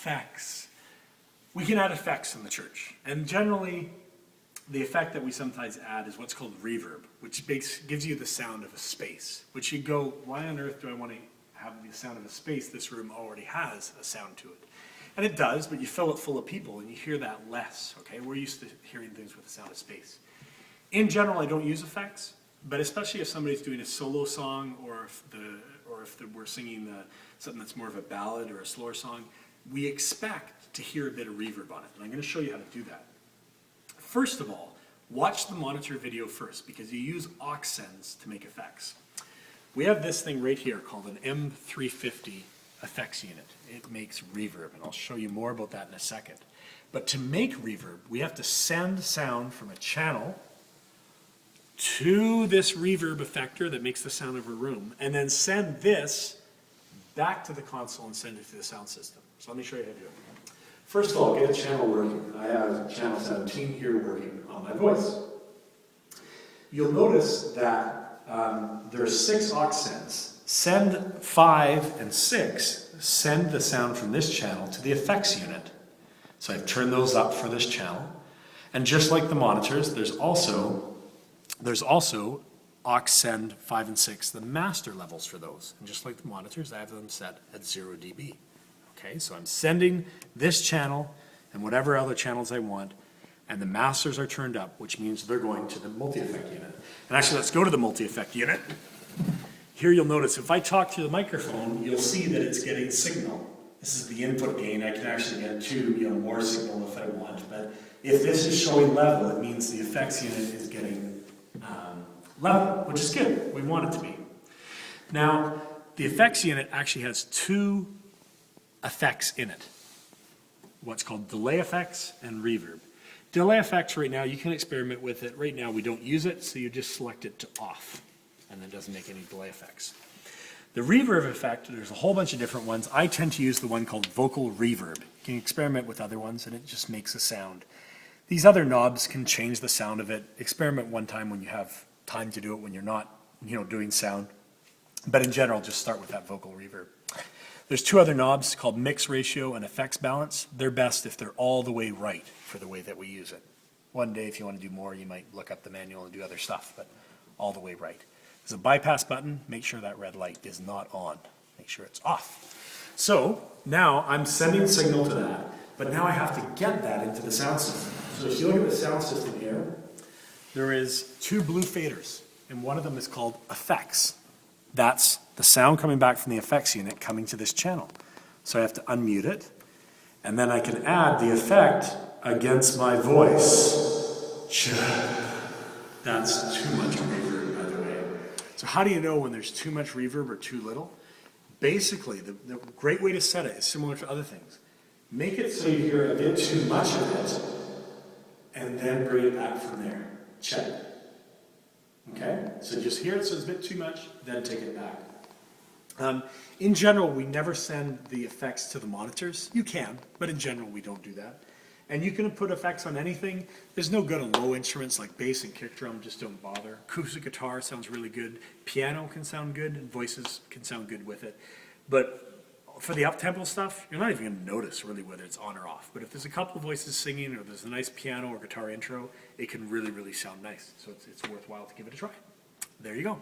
effects. We can add effects in the church, and generally the effect that we sometimes add is what's called reverb, which gives you the sound of a space, which you go, why on earth do I want to have the sound of a space? This room already has a sound to it. And it does, but you fill it full of people and you hear that less, okay? We're used to hearing things with the sound of space. In general, I don't use effects, but especially if somebody's doing a solo song or if we're singing something that's more of a ballad or a slower song, we expect to hear a bit of reverb on it. And I'm going to show you how to do that. First of all, watch the monitor video first because you use aux sends to make effects. We have this thing right here called an M350 effects unit. It makes reverb, and I'll show you more about that in a second. But to make reverb, we have to send sound from a channel to this reverb effector that makes the sound of a room, and then send this back to the console and send it to the sound system. So let me show you how to do it. First of all, get a channel working. I have channel 17 here working on my voice. You'll notice that there are 6 aux sends. Send 5 and 6 send the sound from this channel to the effects unit. So I've turned those up for this channel. And just like the monitors, there's also aux send 5 and 6, the master levels for those. And just like the monitors, I have them set at 0 dB. Okay, so I'm sending this channel and whatever other channels I want, and the masters are turned up, which means they're going to the multi-effect unit. And actually, let's go to the multi-effect unit. Here you'll notice if I talk to the microphone, you'll see that it's getting signal. This is the input gain. I can actually get more signal if I want. But if this is showing level, it means the effects unit is getting level, which is good. We want it to be. Now, the effects unit actually has 2 effects in it. What's called delay effects and reverb. Delay effects right now, you can experiment with it. Right now we don't use it, so you just select it to off, and it doesn't make any delay effects. The reverb effect, there's a whole bunch of different ones. I tend to use the one called vocal reverb. You can experiment with other ones, and it just makes a sound. These other knobs can change the sound of it. Experiment one time when you have time to do it, when you're not, doing sound. But in general, just start with that vocal reverb. There's 2 other knobs called mix ratio and effects balance. They're best if they're all the way right for the way that we use it. One day, if you want to do more, you might look up the manual and do other stuff, but all the way right. There's a bypass button. Make sure that red light is not on. Make sure it's off. So now I'm sending signal to that, but now I have to get that into the sound system. So if you look at the sound system here, there is 2 blue faders, and one of them is called effects. That's the sound coming back from the effects unit coming to this channel. So I have to unmute it, and then I can add the effect against my voice. That's too much reverb, by the way. So how do you know when there's too much reverb or too little? Basically, the great way to set it is similar to other things. Make it so you hear a bit too much of it, and then bring it back from there. Check. Okay, so just hear it so it's a bit too much, then take it back. In general, we never send the effects to the monitors. You can, but in general, we don't do that. And you can put effects on anything. There's no good on low instruments like bass and kick drum, just don't bother. Acoustic guitar sounds really good. Piano can sound good, and voices can sound good with it. But for the up-tempo stuff, you're not even going to notice really whether it's on or off. But if there's a couple of voices singing or there's a nice piano or guitar intro, it can really, really sound nice. So it's worthwhile to give it a try. There you go.